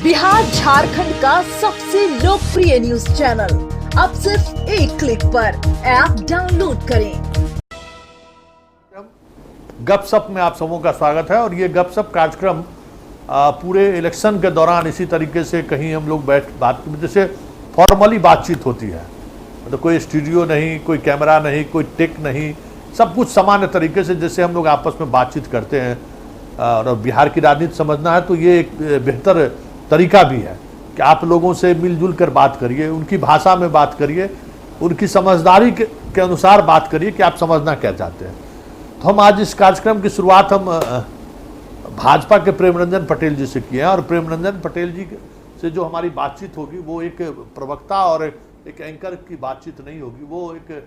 बिहार झारखंड का सबसे लोकप्रिय न्यूज चैनल अब सिर्फ एक क्लिक पर ऐप डाउनलोड करें। गपशप में आप सबों का स्वागत है और ये गपशप कार्यक्रम पूरे इलेक्शन के दौरान इसी तरीके से कहीं हम लोग बात जैसे फॉर्मली बातचीत होती है, मतलब कोई स्टूडियो नहीं, कोई कैमरा नहीं, कोई टेक नहीं, सब कुछ सामान्य तरीके से जैसे हम लोग आपस में बातचीत करते हैं। और बिहार की राजनीति समझना है तो ये एक बेहतर तरीका भी है कि आप लोगों से मिलजुल कर बात करिए, उनकी भाषा में बात करिए, उनकी समझदारी के अनुसार बात करिए कि आप समझना क्या चाहते हैं। तो हम आज इस कार्यक्रम की शुरुआत हम भाजपा के प्रेमरंजन पटेल जी से किए हैं और प्रेमरंजन पटेल जी से जो हमारी बातचीत होगी वो एक प्रवक्ता और एक एंकर की बातचीत नहीं होगी, वो एक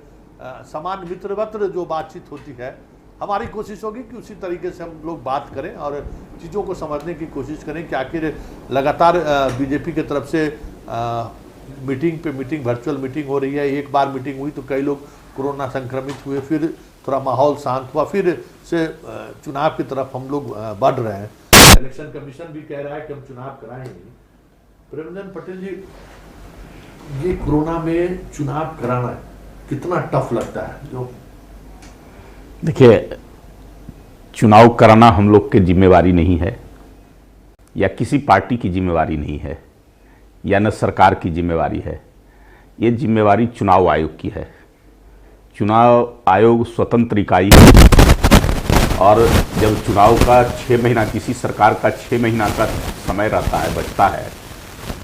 समान मित्रवत जो बातचीत होती है। हमारी कोशिश होगी कि उसी तरीके से हम लोग बात करें और चीज़ों को समझने की कोशिश करें कि आखिर लगातार बीजेपी की तरफ से मीटिंग पे मीटिंग, वर्चुअल मीटिंग हो रही है। एक बार मीटिंग हुई तो कई लोग कोरोना संक्रमित हुए, फिर थोड़ा माहौल शांत हुआ, फिर से चुनाव की तरफ हम लोग बढ़ रहे हैं। इलेक्शन कमीशन भी कह रहा है कि हम चुनाव कराएंगे। प्रेमरंजन पटेल जी, ये कोरोना में चुनाव कराना कितना टफ लगता है? जो देखिए, चुनाव कराना हम लोग की जिम्मेवारी नहीं है या किसी पार्टी की जिम्मेवारी नहीं है या न सरकार की जिम्मेवारी है। ये जिम्मेवारी चुनाव आयोग की है। चुनाव आयोग स्वतंत्र इकाई है और जब चुनाव का 6 महीना, किसी सरकार का 6 महीना का समय रहता है, बचता है,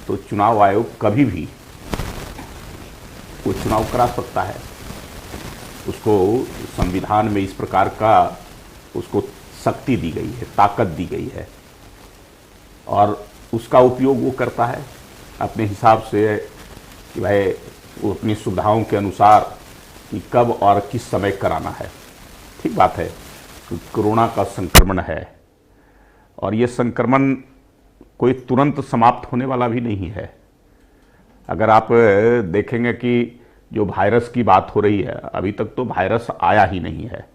तो चुनाव आयोग कभी भी वो चुनाव करा सकता है। उसको संविधान में इस प्रकार का उसको शक्ति दी गई है, ताकत दी गई है और उसका उपयोग वो करता है अपने हिसाब से कि भाई वो अपनी सुविधाओं के अनुसार कि कब और किस समय कराना है। ठीक बात है कि कोरोना का संक्रमण है और ये संक्रमण कोई तुरंत समाप्त होने वाला भी नहीं है। अगर आप देखेंगे कि जो वायरस की बात हो रही है, अभी तक तो वायरस आया ही नहीं है।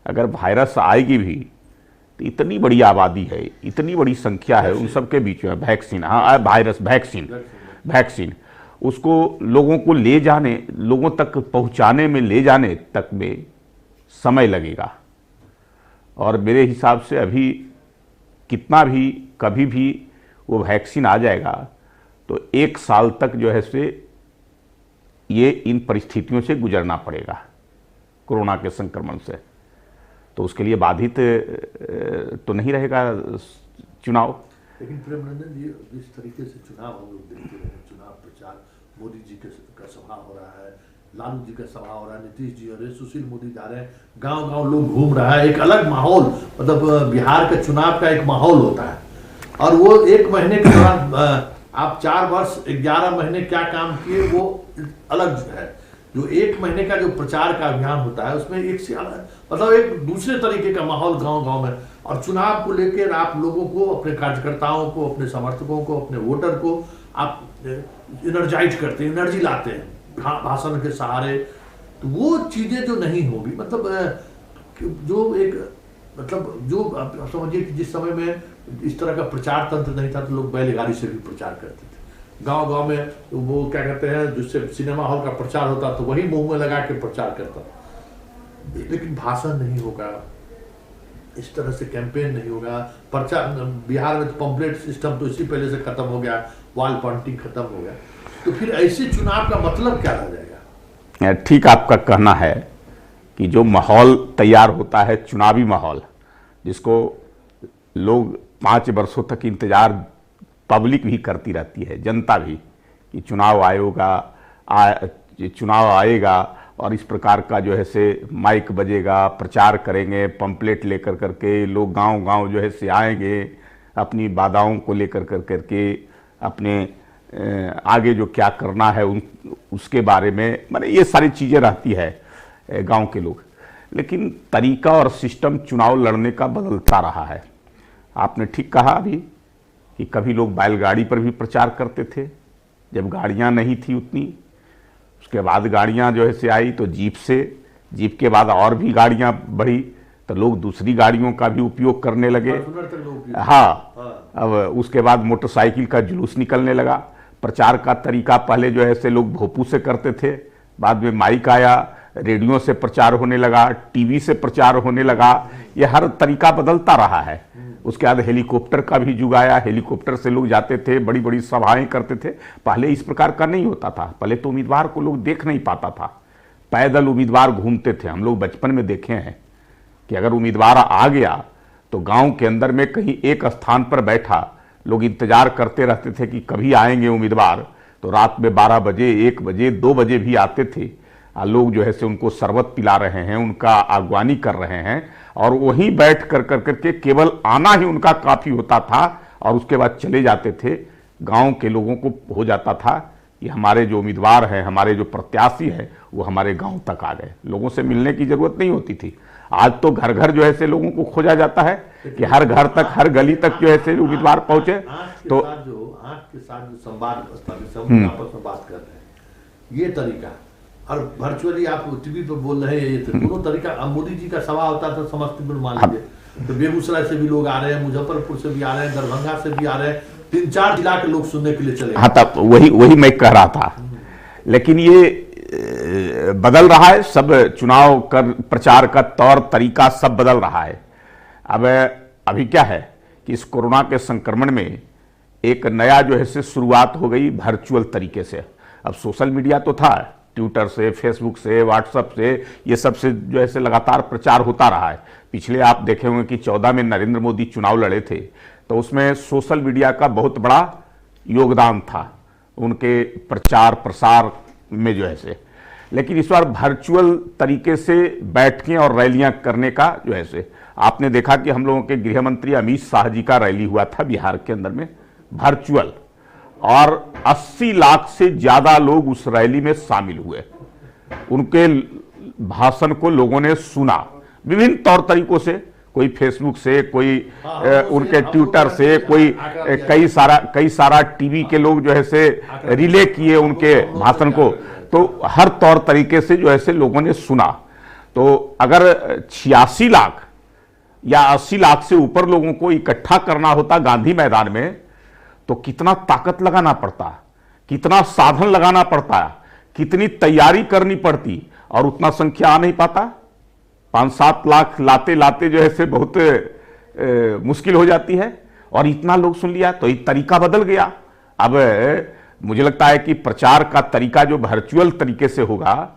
अगर वायरस आएगी भी तो इतनी बड़ी आबादी है, इतनी बड़ी संख्या है, उन सब के बीच में वैक्सीन, हाँ वायरस वैक्सीन उसको लोगों को ले जाने, लोगों तक पहुंचाने में, ले जाने तक में समय लगेगा। और मेरे हिसाब से अभी कितना भी कभी भी वो वैक्सीन आ जाएगा तो 1 साल तक जो है से ये इन परिस्थितियों से गुजरना पड़ेगा कोरोना के संक्रमण से। तो उसके लिए बाधित तो नहीं रहेगा चुनाव। लेकिन प्रेमरंजन जी, जिस तरीके से चुनाव हम लोग देखते रहे, चुनाव प्रचार, मोदी जी का सभा हो रहा है, लालू जी का सभा हो रहा है, नीतीश जी हो रहे, सुशील मोदी जा रहे हैं, गांव गांव लोग घूम रहा है, एक अलग माहौल, मतलब बिहार के चुनाव का एक माहौल होता है। और वो 1 महीने के दौरान आप 4 वर्ष 11 महीने क्या काम किए वो अलग है। जो 1 महीने का जो प्रचार का अभियान होता है उसमें एक से अलग, मतलब एक दूसरे तरीके का माहौल गांव गांव में। और चुनाव को लेकर आप लोगों को, अपने कार्यकर्ताओं को, अपने समर्थकों को, अपने वोटर को आप एनर्जाइज करते हैं, एनर्जी लाते हैं भाषण के सहारे। तो वो चीजें जो नहीं होगी, मतलब जो एक, मतलब जो आप समझिए कि जिस समय में इस तरह का प्रचार तंत्र नहीं था तो लोग बैलगाड़ी से भी प्रचार करते थे गांव गांव में। तो वो क्या कहते हैं, जिससे सिनेमा हॉल का प्रचार होता तो वही मुंह में लगा के प्रचार करता। लेकिन भाषण नहीं होगा, इस तरह से कैंपेन नहीं होगा, प्रचार। बिहार में तो पंपलेट सिस्टम तो इसी पहले से खत्म हो गया, वॉल पेंटिंग खत्म हो गया। तो फिर ऐसे चुनाव का मतलब क्या रह जाएगा? ठीक आपका कहना है कि जो माहौल तैयार होता है, चुनावी माहौल, जिसको लोग 5 वर्षों तक इंतजार पब्लिक भी करती रहती है, जनता भी, कि चुनाव आएगा और इस प्रकार का जो है से माइक बजेगा, प्रचार करेंगे, पंपलेट लेकर करके लोग गांव गांव जो है से आएंगे, अपनी बाधाओं को लेकर करके अपने आगे जो क्या करना है उसके बारे में, माने ये सारी चीज़ें रहती है गांव के लोग। लेकिन तरीका और सिस्टम चुनाव लड़ने का बदलता रहा है। आपने ठीक कहा अभी कि कभी लोग बैलगाड़ी पर भी प्रचार करते थे जब गाड़ियां नहीं थी उतनी। उसके बाद गाड़ियां जो है से आई तो जीप से, जीप के बाद और भी गाड़ियां बढ़ी तो लोग दूसरी गाड़ियों का भी उपयोग करने लगे। फॉर्च्यूनर तक लोग उपयोग- हाँ, अब उसके बाद मोटरसाइकिल का जुलूस निकलने लगा। प्रचार का तरीका पहले जो है से लोग भोपू से करते थे, बाद में माइक आया, रेडियो से प्रचार होने लगा, टीवी से प्रचार होने लगा। ये हर तरीका बदलता रहा है। उसके बाद हेलीकॉप्टर का भी युग आया, हेलीकॉप्टर से लोग जाते थे, बड़ी बड़ी सभाएं करते थे। पहले इस प्रकार का नहीं होता था, पहले तो उम्मीदवार को लोग देख नहीं पाता था, पैदल उम्मीदवार घूमते थे। हम लोग बचपन में देखे हैं कि अगर उम्मीदवार आ गया तो गांव के अंदर में कहीं एक स्थान पर बैठा, लोग इंतजार करते रहते थे कि कभी आएंगे उम्मीदवार। तो रात में 12 बजे, 1 बजे, 2 बजे भी आते थे। लोग जो है से उनको शरबत पिला रहे हैं, उनका आगवानी कर रहे हैं, और वहीं बैठ कर करके केवल आना ही उनका काफी होता था, और उसके बाद चले जाते थे। गांव के लोगों को हो जाता था कि हमारे जो उम्मीदवार हैं, हमारे जो प्रत्याशी हैं, वो हमारे गांव तक आ गए। लोगों से मिलने की जरूरत नहीं होती थी। आज तो घर घर जो है से लोगों को खोजा जाता है कि हर घर तक, हर गली तक जो है से उम्मीदवार पहुंचे। तो आंख के साथ जो संवाद स्थापित, हम आपस में बात कर रहे हैं, ये तरीका, और वर्चुअली आप टीवी पर बोल रहे हैं, ये दोनों तरीका। अब मोदी जी का सभा होता था समस्तीपुर, मान लीजिए, तो बेगूसराय से भी लोग आ रहे हैं, मुजफ्फरपुर से भी आ रहे हैं, दरभंगा से भी आ रहे हैं, 3-4 जिला के लोग सुनने के लिए चले। हाँ, तब वही मैं कह रहा था। लेकिन ये बदल रहा है, सब चुनाव कर प्रचार का तौर तरीका सब बदल रहा है। अब अभी क्या है कि इस कोरोना के संक्रमण में एक नया जो है से शुरुआत हो गई वर्चुअल तरीके से। अब सोशल मीडिया तो था, ट्विटर से, फेसबुक से, व्हाट्सएप से, ये सब से जो है से लगातार प्रचार होता रहा है। पिछले आप देखे होंगे कि 14 में नरेंद्र मोदी चुनाव लड़े थे, तो उसमें सोशल मीडिया का बहुत बड़ा योगदान था उनके प्रचार प्रसार में जो है से। लेकिन इस बार वर्चुअल तरीके से बैठकें और रैलियां करने का जो है से, आपने देखा कि हम लोगों के गृह मंत्री अमित शाह जी का रैली हुआ था बिहार के अंदर में वर्चुअल, और 80 लाख से ज्यादा लोग उस रैली में शामिल हुए। उनके भाषण को लोगों ने सुना विभिन्न तौर तरीकों से, कोई फेसबुक से, कोई उनके ट्विटर से, कोई कई सारा टीवी के लोग जो है से रिले किए उनके भाषण को। तो हर तौर तरीके से जो है से लोगों ने सुना। तो अगर 86 लाख या 80 लाख से ऊपर लोगों को इकट्ठा करना होता गांधी मैदान में, तो कितना ताकत लगाना पड़ता, कितना साधन लगाना पड़ता, कितनी तैयारी करनी पड़ती, और उतना संख्या आ नहीं पाता। 5-7 लाख लाते लाते जो है से बहुत मुश्किल हो जाती है, और इतना लोग सुन लिया, तो ये तरीका बदल गया। अब मुझे लगता है कि प्रचार का तरीका जो वर्चुअल तरीके से होगा,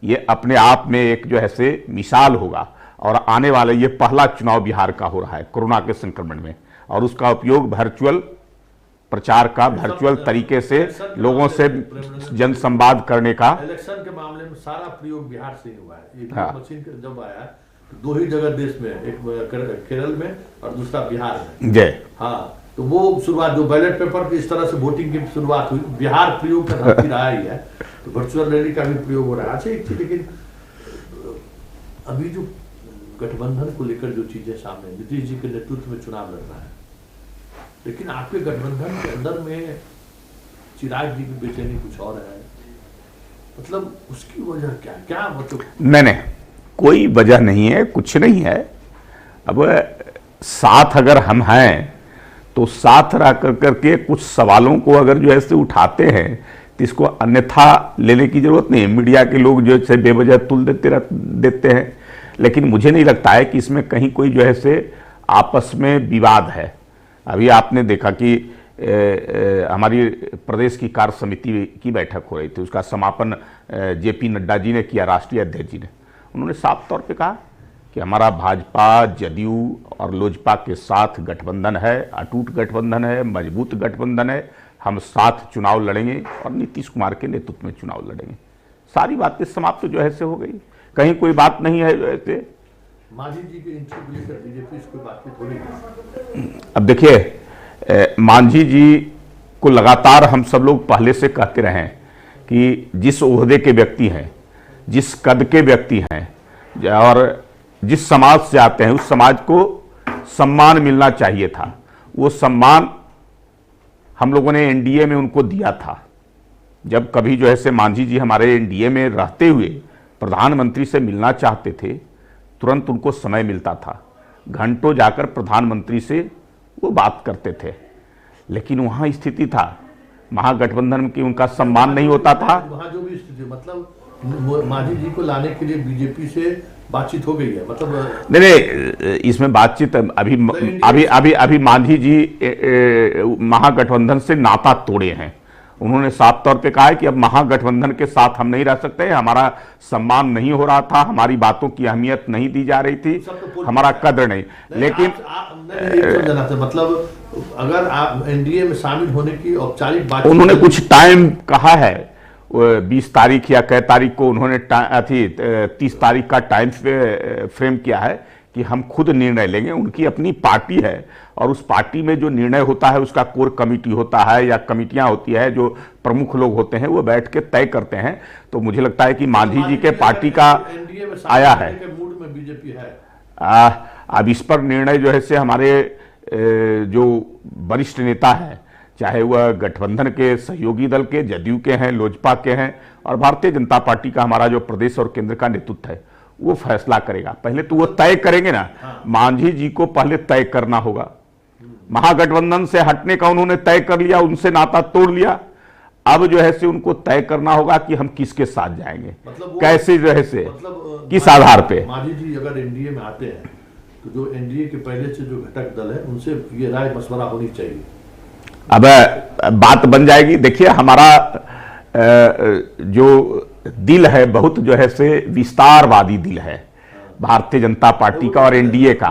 ये अपने आप में एक जो है से मिसाल होगा। और आने वाले ये पहला चुनाव बिहार का हो रहा है कोरोना के संक्रमण में, और उसका उपयोग वर्चुअल प्रचार का, वर्चुअल तरीके से लोगों से जन संवाद करने का। इलेक्शन के मामले में सारा प्रयोग बिहार से ही हुआ है। ये हाँ। मशीन जब आया तो 2 ही जगह देश में, एक केरल में और दूसरा बिहार में। जय। हाँ, तो वो शुरुआत जो बैलेट पेपर की इस तरह से वोटिंग की शुरुआत हुई, बिहार प्रयोग का धमकी रहा ही है। तो वर्चुअल रैली का भी प्रयोग हो रहा है। अच्छा, एक चीज, लेकिन अभी जो गठबंधन को लेकर जो चीजें सामने, नीतीश जी के नेतृत्व में चुनाव लड़ रहा है, लेकिन आपके गठबंधन के अंदर में चिराग जी की बेचैनी कुछ और है, मतलब उसकी वजह क्या मतलब? नहीं, कोई वजह नहीं है, कुछ नहीं है। अब साथ अगर हम हैं तो साथ रह करके कुछ सवालों को अगर जो है से उठाते हैं, तो इसको अन्यथा लेने की जरूरत नहीं है। मीडिया के लोग जो है बेवजह तुल देते हैं, लेकिन मुझे नहीं लगता है कि इसमें कहीं कोई जो है से आपस में विवाद है। अभी आपने देखा कि हमारी प्रदेश की कार्य समिति की बैठक हो रही थी, उसका समापन जेपी नड्डा जी ने किया, राष्ट्रीय अध्यक्ष जी ने। उन्होंने साफ तौर पे कहा कि हमारा भाजपा, जदयू और लोजपा के साथ गठबंधन है, अटूट गठबंधन है, मजबूत गठबंधन है। हम साथ चुनाव लड़ेंगे और नीतीश कुमार के नेतृत्व में चुनाव लड़ेंगे। सारी बातें समाप्त जो है से हो गई, कहीं कोई बात नहीं है जो ऐसे। मांझी जी के इंटरव्यू को लेकर बीजेपी से कोई बातचीत हो रही है? अब देखिए, मांझी जी को लगातार हम सब लोग पहले से कहते रहे हैं कि जिस ओहदे के व्यक्ति हैं, जिस कद के व्यक्ति हैं और जिस समाज से आते हैं, उस समाज को सम्मान मिलना चाहिए था। वो सम्मान हम लोगों ने एनडीए में उनको दिया था। जब कभी जो है से मांझी जी हमारे एनडीए में रहते हुए प्रधानमंत्री से मिलना चाहते थे, तुरंत उनको समय मिलता था, घंटों जाकर प्रधानमंत्री से वो बात करते थे। लेकिन वहाँ स्थिति था, महागठबंधन की उनका सम्मान नहीं होता था। वहाँ जो भी स्थिति, मतलब मांझी जी को लाने के लिए बीजेपी से बातचीत हो गई है, मतलब नहीं, इसमें बातचीत अभी मांझी जी महागठबंधन से नाता तोड़े हैं। उन्होंने साफ तौर पे कहा है कि अब महागठबंधन के साथ हम नहीं रह सकते, हमारा सम्मान नहीं हो रहा था, हमारी बातों की अहमियत नहीं दी जा रही थी, हमारा कद्र नहीं। लेकिन मतलब अगर आप एनडीए में शामिल होने की औपचारिक बात, उन्होंने कुछ टाइम कहा है, 20 तारीख या कै तारीख को उन्होंने 30 तारीख का टाइम फ्रेम किया है कि हम खुद निर्णय लेंगे। उनकी अपनी पार्टी है और उस पार्टी में जो निर्णय होता है उसका कोर कमेटी होता है या कमेटियां होती है, जो प्रमुख लोग होते हैं वो बैठ के तय करते हैं। तो मुझे लगता है कि मांझी जी के पार्टी का आया है, मूड में बीजेपी है। अब इस पर निर्णय जो है से हमारे जो वरिष्ठ नेता हैं, चाहे वह गठबंधन के सहयोगी दल के, जदयू के हैं, लोजपा के हैं और भारतीय जनता पार्टी का हमारा जो प्रदेश और केंद्र का नेतृत्व है, वो फैसला करेगा। पहले तो वो तय करेंगे ना, मांझी जी को पहले तय करना होगा। महागठबंधन से हटने का उन्होंने तय कर लिया, उनसे नाता तोड़ लिया। अब जो है से उनको तय करना होगा कि हम किसके साथ जाएंगे, मतलब कैसे जो है से, मतलब किस आधार पे। मांझी जी अगर एनडीए में आते हैं तो जो एनडीए के पहले से जो घटक दल है उनसे ये राय मशवरा होनी चाहिए। अब बात बन जाएगी। देखिए, हमारा जो दिल है बहुत जो है से विस्तारवादी दिल है भारतीय जनता पार्टी का और एनडीए का।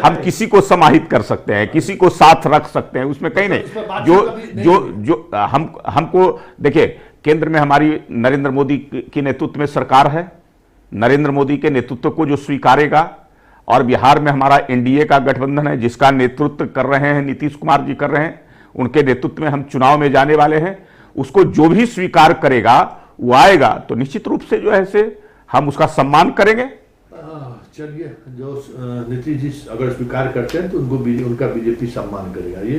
हम किसी को समाहित कर सकते हैं, किसी को साथ रख सकते हैं, उसमें कहीं नहीं। जो हमको देखिए, केंद्र में हमारी नरेंद्र मोदी के नेतृत्व में सरकार है, नरेंद्र मोदी के नेतृत्व को जो स्वीकारेगा, और बिहार में हमारा एनडीए का गठबंधन है जिसका नेतृत्व कर रहे हैं नीतीश कुमार जी कर रहे हैं, उनके नेतृत्व में हम चुनाव में जाने वाले हैं। उसको जो भी स्वीकार करेगा वो आएगा तो निश्चित रूप से जो है से हम उसका सम्मान करेंगे। चलिए, जो नीतीश जी अगर स्वीकार करते हैं तो उनका बीजेपी सम्मान करेगा। ये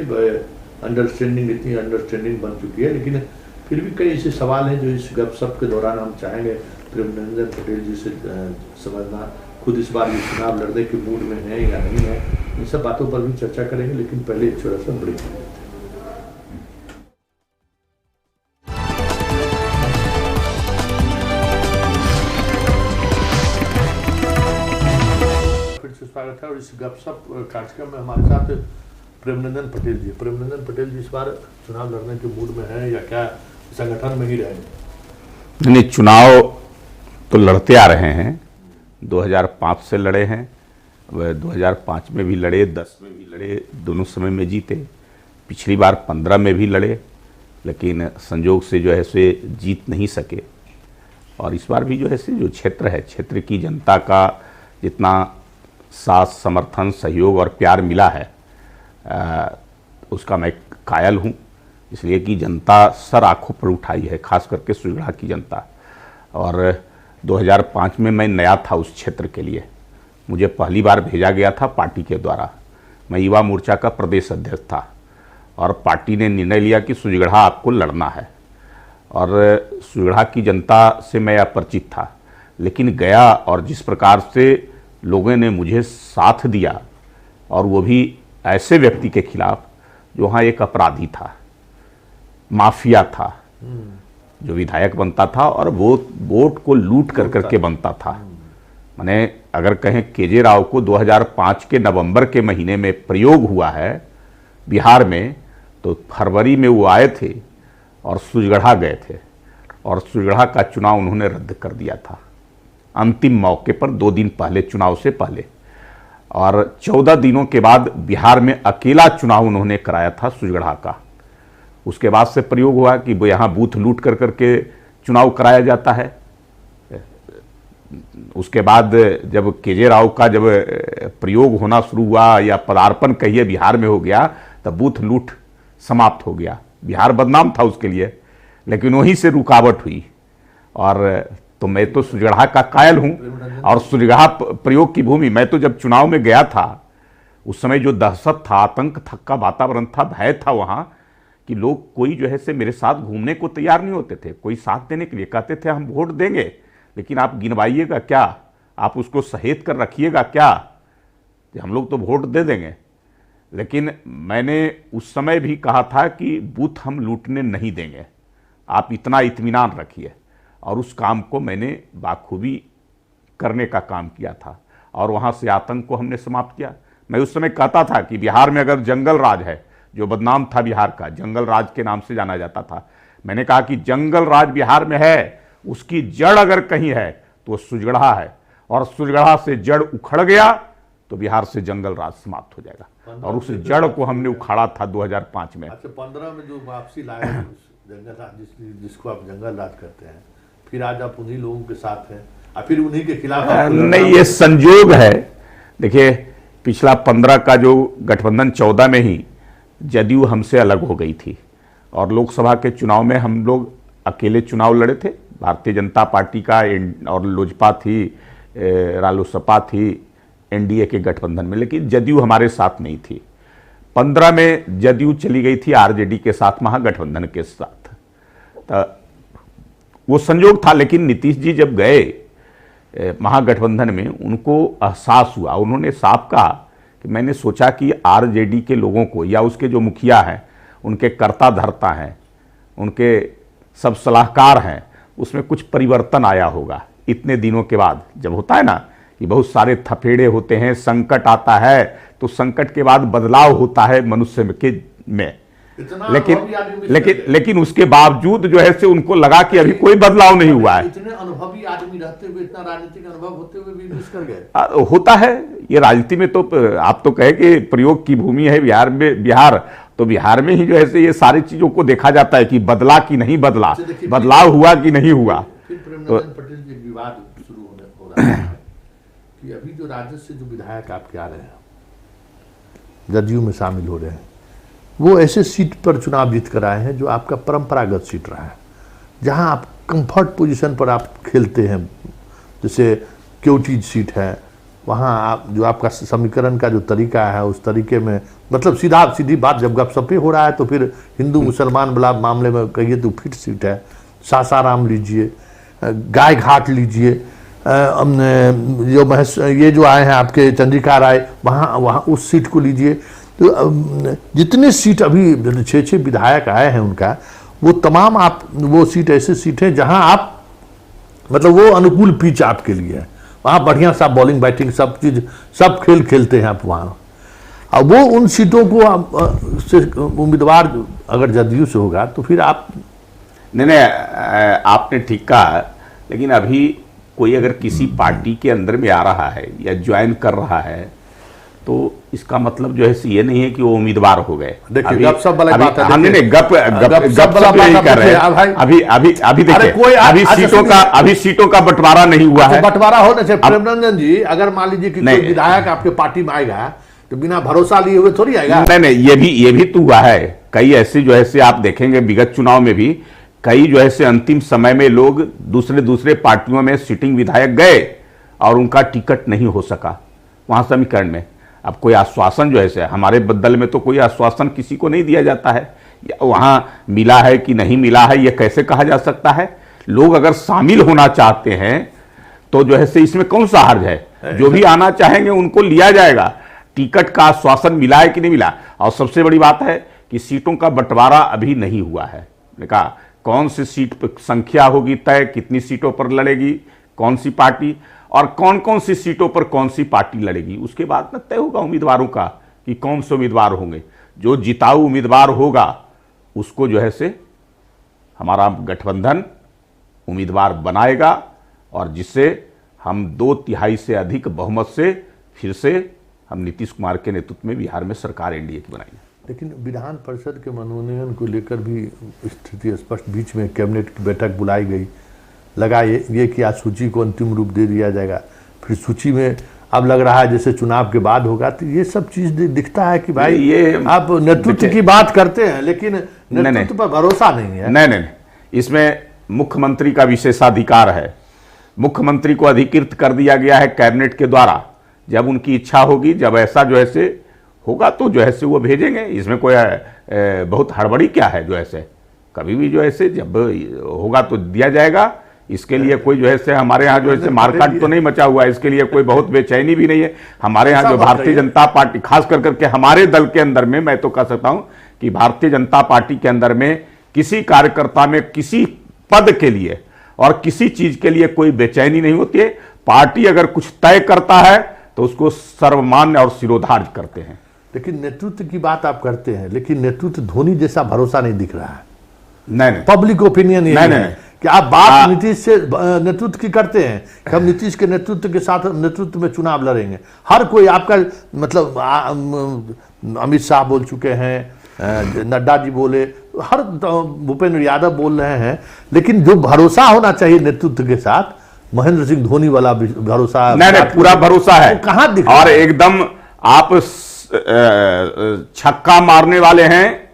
अंडरस्टैंडिंग, इतनी अंडरस्टैंडिंग बन चुकी है। लेकिन फिर भी कई ऐसे सवाल हैं जो इस गपशप के दौरान हम चाहेंगे प्रेमनंदन पटेल जी से समझना। खुद इस बार ये चुनाव लड़ने के मूड में है या नहीं है, इन सब बातों पर भी चर्चा करेंगे। लेकिन पहले एक छोटा सा ब्रेक। स्वागत है और इस गपशप कार्यक्रम में हमारे साथ प्रेमनंदन पटेल जी। प्रेमनंदन पटेल जी इस बार चुनाव लड़ने के मूड में हैं या क्या संगठन में ही रहेंगे? नहीं, चुनाव तो लड़ते आ रहे हैं। 2005 से लड़े हैं, वह 2005 में भी लड़े, 10 में भी लड़े, दोनों समय में जीते। पिछली बार 15 में भी लड़े, लेकिन संजोग से जो है से जीत नहीं सके। और इस बार भी जो है से जो क्षेत्र है, क्षेत्र की जनता का जितना साथ, समर्थन, सहयोग और प्यार मिला है उसका मैं कायल हूँ। इसलिए कि जनता सर आंखों पर उठाई है, खास करके सुजड़ा की जनता। और 2005 में मैं नया था उस क्षेत्र के लिए, मुझे पहली बार भेजा गया था पार्टी के द्वारा। मैं युवा मोर्चा का प्रदेश अध्यक्ष था और पार्टी ने निर्णय लिया कि सुजगढ़ा आपको लड़ना है। और सुजगढ़ा की जनता से मैं अपरिचित था, लेकिन गया और जिस प्रकार से लोगों ने मुझे साथ दिया, और वो भी ऐसे व्यक्ति के खिलाफ जो वहाँ एक अपराधी था, माफिया था, जो विधायक बनता था और वोट को लूट कर करके बनता था। माने अगर कहें केजे राव को 2005 के नवंबर के महीने में प्रयोग हुआ है बिहार में, तो फरवरी में वो आए थे और सुजगढ़ा गए थे और सुजगढ़ा का चुनाव उन्होंने रद्द कर दिया था अंतिम मौके पर, 2 दिन पहले, चुनाव से पहले। और 14 दिनों के बाद बिहार में अकेला चुनाव उन्होंने कराया था सुजगढ़ा का। उसके बाद से प्रयोग हुआ कि यहाँ बूथ लूट कर करके चुनाव कराया जाता है। उसके बाद जब केजे राव का जब प्रयोग होना शुरू हुआ या पदार्पण कहिए बिहार में हो गया, तब बूथ लूट समाप्त हो गया। बिहार बदनाम था उसके लिए, लेकिन वहीं से रुकावट हुई। और तो मैं तो सुजगढ़ा का कायल हूँ और सुजगढ़ा प्रयोग की भूमि। मैं तो जब चुनाव में गया था उस समय जो दहशत था, आतंक का वातावरण था, भय था वहाँ, कि लोग कोई जो है से मेरे साथ घूमने को तैयार नहीं होते थे, कोई साथ देने के लिए कहते थे हम वोट देंगे लेकिन आप गिनवाइएगा क्या, आप उसको सहेत कर रखिएगा क्या कि हम लोग तो वोट दे देंगे। लेकिन मैंने उस समय भी कहा था कि बूथ हम लूटने नहीं देंगे, आप इतना इत्मीनान रखिए, और उस काम को मैंने बाखूबी करने का काम किया था और वहाँ से आतंक को हमने समाप्त किया। मैं उस समय कहता था कि बिहार में अगर जंगल राज है, जो बदनाम था बिहार का, जंगल राज के नाम से जाना जाता था, मैंने कहा कि जंगल राज बिहार में है, उसकी जड़ अगर कहीं है तो वो सुजगढ़ा है, और सुजगढ़ा से जड़ उखड़ गया तो बिहार से जंगल राज समाप्त हो जाएगा, और उस जड़ को हमने उखाड़ा था 2005 में। अच्छा, 15 में जो वापसी लाए जंगल राज, जिसको आप जंगल राज करते हैं, फिर आज आप उन्हीं लोगों के साथ हैं और फिर उन्हीं के खिलाफ नहीं, ये संयोग है। देखिए, पिछला 15 का जो गठबंधन 14 में ही जदयू हमसे अलग हो गई थी, और लोकसभा के चुनाव में हम लोग अकेले चुनाव लड़े थे। भारतीय जनता पार्टी का और लोजपा थी, रालोसपा थी एनडीए के गठबंधन में, लेकिन जदयू हमारे साथ नहीं थी। 15 में जदयू चली गई थी आरजेडी के साथ, महागठबंधन के साथ, तो वो संयोग था। लेकिन नीतीश जी जब गए महागठबंधन में, उनको एहसास हुआ, उन्होंने साफ कहा कि मैंने सोचा कि आरजेडी के लोगों को, या उसके जो मुखिया हैं, उनके कर्ता धर्ता हैं, उनके सब सलाहकार हैं, उसमें कुछ परिवर्तन आया होगा इतने दिनों के बाद। जब होता है ना कि बहुत सारे थपेड़े होते हैं, संकट आता है, तो संकट के बाद बदलाव होता है मनुष्य में। लेकिन उसके बावजूद जो है से उनको लगा कि अभी कोई बदलाव नहीं हुआ है। इतने अनुभवी आदमी रहते हुए, इतना राजनीतिक अनुभव होते हुए भी मिस कर गए। होता है ये राजनीति में, तो आप तो कहे कि प्रयोग की भूमि है बिहार, तो बिहार में ही जो है से ये सारी चीजों को देखा जाता है कि बदला कि नहीं बदला, बदलाव हुआ कि नहीं हुआ। फिर प्रेमनंदन पटेल जी विवाद शुरू हो रहा है कि अभी जो राजद से जो विधायक आपके आ रहे हैं, जदयू में शामिल हो रहे हैं, वो ऐसे सीट पर चुनाव जीत कर आए हैं जो आपका परंपरागत सीट रहा है, जहां आप कंफर्ट पोजीशन पर आप खेलते हैं। जैसे क्योंटीज सीट है, वहां आप जो आपका समीकरण का जो तरीका है, उस तरीके में, मतलब सीधी बात, जब गपशप हो रहा है तो फिर हिंदू मुसलमान वाला मामले में कहिए तो फिट सीट है। सासाराम लीजिए, गाय घाट लीजिए, जो ये जो आए हैं आपके चंद्रिका राय, वहाँ उस सीट को लीजिए। तो जितने सीट अभी 6 विधायक आए हैं उनका, वो तमाम आप, वो सीट ऐसे सीट है जहां आप, मतलब वो अनुकूल पिच आपके लिए है, वहाँ बढ़िया सा बॉलिंग बैटिंग सब चीज, सब खेल खेलते हैं आप वहाँ। अब वो उन सीटों को से उम्मीदवार अगर जदयू से होगा तो फिर आप नहीं, आपने ठीक कहा। लेकिन अभी कोई अगर किसी पार्टी के अंदर में आ रहा है या ज्वाइन कर रहा है, तो इसका मतलब जो है ये नहीं है कि वो उम्मीदवार हो गए। देखिए, गपशप वाला बात है। हमने गप कर रहे हैं। अभी देखिए, अभी सीटों का बंटवारा नहीं हुआ है। बंटवारा होने से प्रेमनंदन जी, अगर मान लीजिए कि कोई विधायक आपके पार्टी में आएगा तो बिना भरोसा लिए हुए थोड़ी आएगा। नहीं, ये भी तो हुआ है। कई ऐसे जो है आप देखेंगे विगत चुनाव में भी, कई जो है अंतिम समय में लोग दूसरे पार्टियों में सिटिंग विधायक गए और उनका टिकट नहीं हो सका वहां समीकरण में। अब कोई आश्वासन जो है, हमारे बदल में तो कोई आश्वासन किसी को नहीं दिया जाता है, वहां मिला है कि नहीं मिला है ये कैसे कहा जा सकता है। लोग अगर शामिल होना चाहते हैं तो जो है इसमें कौन सा हर्ज है, जो भी आना चाहेंगे उनको लिया जाएगा। टिकट का आश्वासन मिला है कि नहीं मिला। और सबसे बड़ी बात है कि सीटों का बंटवारा अभी नहीं हुआ है। मैंने कहा कौन सी सीट पर संख्या होगी तय, कितनी सीटों पर लड़ेगी कौन सी पार्टी, और कौन कौन सी सीटों पर कौन सी पार्टी लड़ेगी, उसके बाद में तय होगा उम्मीदवारों का कि कौन से उम्मीदवार होंगे। जो जिताऊ उम्मीदवार होगा उसको जो है से हमारा गठबंधन उम्मीदवार बनाएगा, और जिससे हम 2/3 से अधिक बहुमत से फिर से हम नीतीश कुमार के नेतृत्व में बिहार में सरकार एनडीए की बनाएंगे। लेकिन विधान परिषद के मनोनयन को लेकर भी स्थिति स्पष्ट, बीच में कैबिनेट की बैठक बुलाई गई, लगा ये कि आज सूची को अंतिम रूप दे दिया जाएगा, फिर सूची में अब लग रहा है जैसे चुनाव के बाद होगा। तो ये सब चीज दिखता है कि भाई ये आप नेतृत्व की बात करते हैं लेकिन नेतृत्व पर भरोसा नहीं है। नहीं, इसमें मुख्यमंत्री का विशेषाधिकार है। मुख्यमंत्री को अधिकृत कर दिया गया है कैबिनेट के द्वारा। जब उनकी इच्छा होगी, जब ऐसा जो है होगा तो जो है वो भेजेंगे। इसमें कोई बहुत हड़बड़ी क्या है, जो है कभी भी जो है जब होगा तो दिया जाएगा। इसके लिए कोई जो है से हमारे यहाँ जो है से मारकाट तो नहीं मचा हुआ है, इसके लिए कोई बहुत बेचैनी भी नहीं है। हमारे यहाँ जो भारतीय जनता पार्टी, खास कर करके हमारे दल के अंदर में, मैं तो कह सकता हूं कि भारतीय जनता पार्टी के अंदर में किसी कार्यकर्ता में किसी पद के लिए और किसी चीज के लिए कोई बेचैनी नहीं होती है। पार्टी अगर कुछ तय करता है तो उसको सर्वमान्य और सिरोधार्य करते हैं। लेकिन नेतृत्व की बात आप करते हैं, लेकिन नेतृत्व धोनी जैसा भरोसा नहीं दिख रहा है। नहीं, पब्लिक ओपिनियन ये है कि आप बात नीतीश से नेतृत्व की करते हैं कि हम नीतीश के नेतृत्व के साथ नेतृत्व में चुनाव लड़ेंगे। हर कोई आपका मतलब अमित शाह बोल चुके हैं, नड्डा जी बोले, हर भूपेंद्र यादव बोल रहे हैं, लेकिन जो भरोसा होना चाहिए नेतृत्व के साथ, महेंद्र सिंह धोनी वाला भरोसा नहीं, पूरा भरोसा है। कहां दिख और एकदम आप छक्का मारने वाले हैं।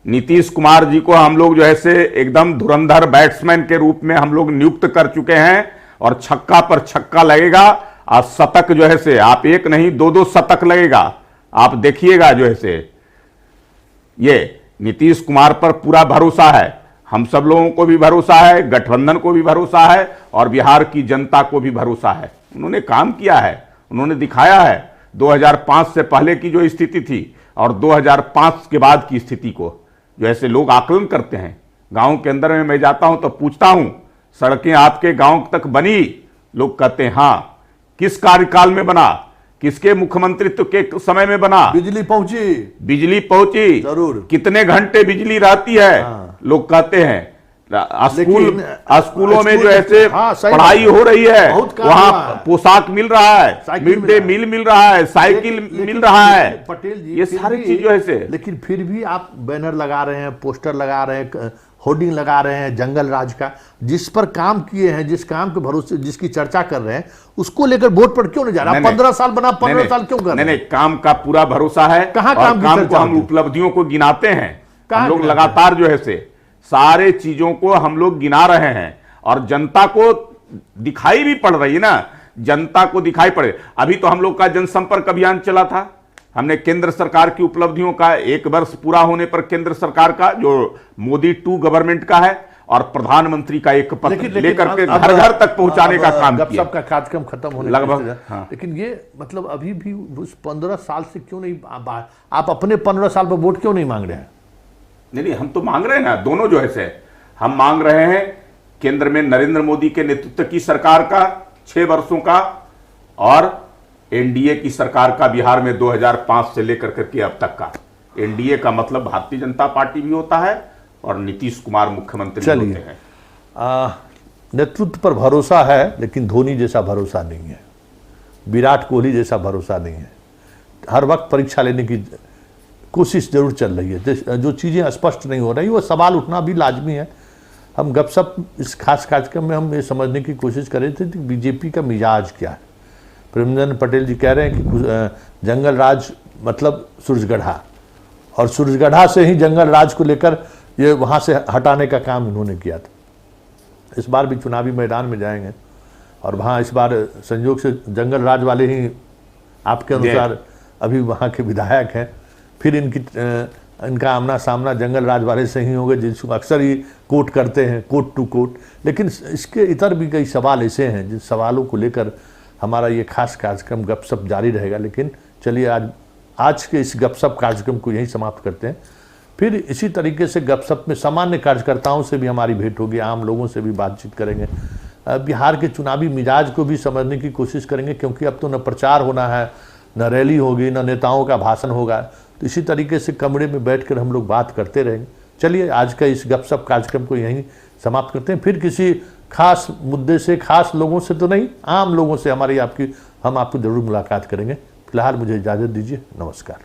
नीतीश कुमार जी को हम लोग जो है से एकदम धुरंधर बैट्समैन के रूप में हम लोग नियुक्त कर चुके हैं और छक्का पर छक्का लगेगा और शतक जो है से आप एक नहीं दो शतक लगेगा। आप देखिएगा जो है से ये नीतीश कुमार पर पूरा भरोसा है। हम सब लोगों को भी भरोसा है, गठबंधन को भी भरोसा है और बिहार की जनता को भी भरोसा है। उन्होंने काम किया है, उन्होंने दिखाया है 2005 से पहले की जो स्थिति थी और 2005 के बाद की स्थिति को जो ऐसे लोग आकलन करते हैं। गांव के अंदर में मैं जाता हूं तो पूछता हूं, सड़कें आपके गांव तक बनी? लोग कहते हैं हाँ। किस कार्यकाल में बना? किसके मुख्यमंत्रित्व के समय में बना? बिजली पहुंची जरूर। कितने घंटे बिजली रहती है? हाँ। लोग कहते हैं स्कूलों में जो ऐसे पढ़ाई हो रही है, वहां पोशाक मिल रहा है, मिड डे मील मिल रहा है, साइकिल मिल रहा है। पटेल जी, ये सारी चीज जो है, लेकिन फिर भी आप बैनर लगा रहे हैं, पोस्टर लगा रहे हैं, होर्डिंग लगा रहे हैं जंगल राज का, जिस पर काम किए हैं, जिस काम के भरोसे जिसकी चर्चा कर रहे हैं, उसको लेकर वोट पर क्यों नहीं जा रहा? 15 साल बना, 15 साल क्यों कर रहे हैं? नहीं, काम का पूरा भरोसा है। कहां काम को हम उपलब्धियों को गिनाते हैं। हम लोग लगातार जो है से सारे चीजों को हम लोग गिना रहे हैं और जनता को दिखाई भी पड़ रही है ना, जनता को दिखाई पड़े। अभी तो हम लोग का जनसंपर्क अभियान चला था। हमने केंद्र सरकार की उपलब्धियों का 1 वर्ष पूरा होने पर केंद्र सरकार का जो मोदी 2 गवर्नमेंट का है और प्रधानमंत्री का एक पत्र लेकर के घर घर तक पहुंचाने का काम किया। सबका कार्यक्रम खत्म होने लगभग। हाँ। लेकिन ये मतलब अभी भी उस 15 साल से क्यों नहीं, आप अपने 15 साल पर वोट क्यों नहीं मांग रहे हैं? नहीं, हम तो मांग रहे हैं ना, दोनों जो है हम मांग रहे हैं केंद्र में नरेंद्र मोदी के नेतृत्व की सरकार का 6 वर्षों का और एनडीए की सरकार का बिहार में 2005 से लेकर के अब तक का। एनडीए का मतलब भारतीय जनता पार्टी भी होता है और नीतीश कुमार मुख्यमंत्री होते हैं। नेतृत्व पर भरोसा है, लेकिन धोनी जैसा भरोसा नहीं है, विराट कोहली जैसा भरोसा नहीं है। हर वक्त परीक्षा लेने की कोशिश जरूर चल रही है। जो चीज़ें स्पष्ट नहीं हो रही, वो सवाल उठना भी लाजमी है। हम गपशप इस खास कार्यक्रम में हम ये समझने की कोशिश कर रहे थे कि बीजेपी का मिजाज क्या है। प्रेमचंद पटेल जी कह रहे हैं कि जंगल राज मतलब सूरजगढ़ा, और सूरजगढ़ा से ही जंगल राज को लेकर ये वहाँ से हटाने का काम इन्होंने किया था। इस बार भी चुनावी मैदान में जाएंगे और वहाँ इस बार संयोग से जंगल राज वाले ही आपके अनुसार अभी वहाँ के विधायक हैं। फिर इनका आमना सामना जंगल राज वाले से ही होगा, जिसको अक्सर ही कोट करते हैं, कोट टू कोट। लेकिन इसके इतर भी कई सवाल ऐसे हैं जिन सवालों को लेकर हमारा ये खास कार्यक्रम गपशप जारी रहेगा। लेकिन चलिए आज के इस गपशप कार्यक्रम को यहीं समाप्त करते हैं। फिर इसी तरीके से गपशप में सामान्य कार्यकर्ताओं से भी हमारी भेंट होगी, आम लोगों से भी बातचीत करेंगे, बिहार के चुनावी मिजाज को भी समझने की कोशिश करेंगे, क्योंकि अब तो न प्रचार होना है, न रैली होगी, न नेताओं का भाषण होगा। तो इसी तरीके से कमरे में बैठकर हम लोग बात करते रहेंगे। चलिए आज का इस गपशप कार्यक्रम को यहीं समाप्त करते हैं। फिर किसी खास मुद्दे से, खास लोगों से तो नहीं, आम लोगों से हम आपकी जरूर मुलाकात करेंगे। फिलहाल मुझे इजाज़त दीजिए। नमस्कार।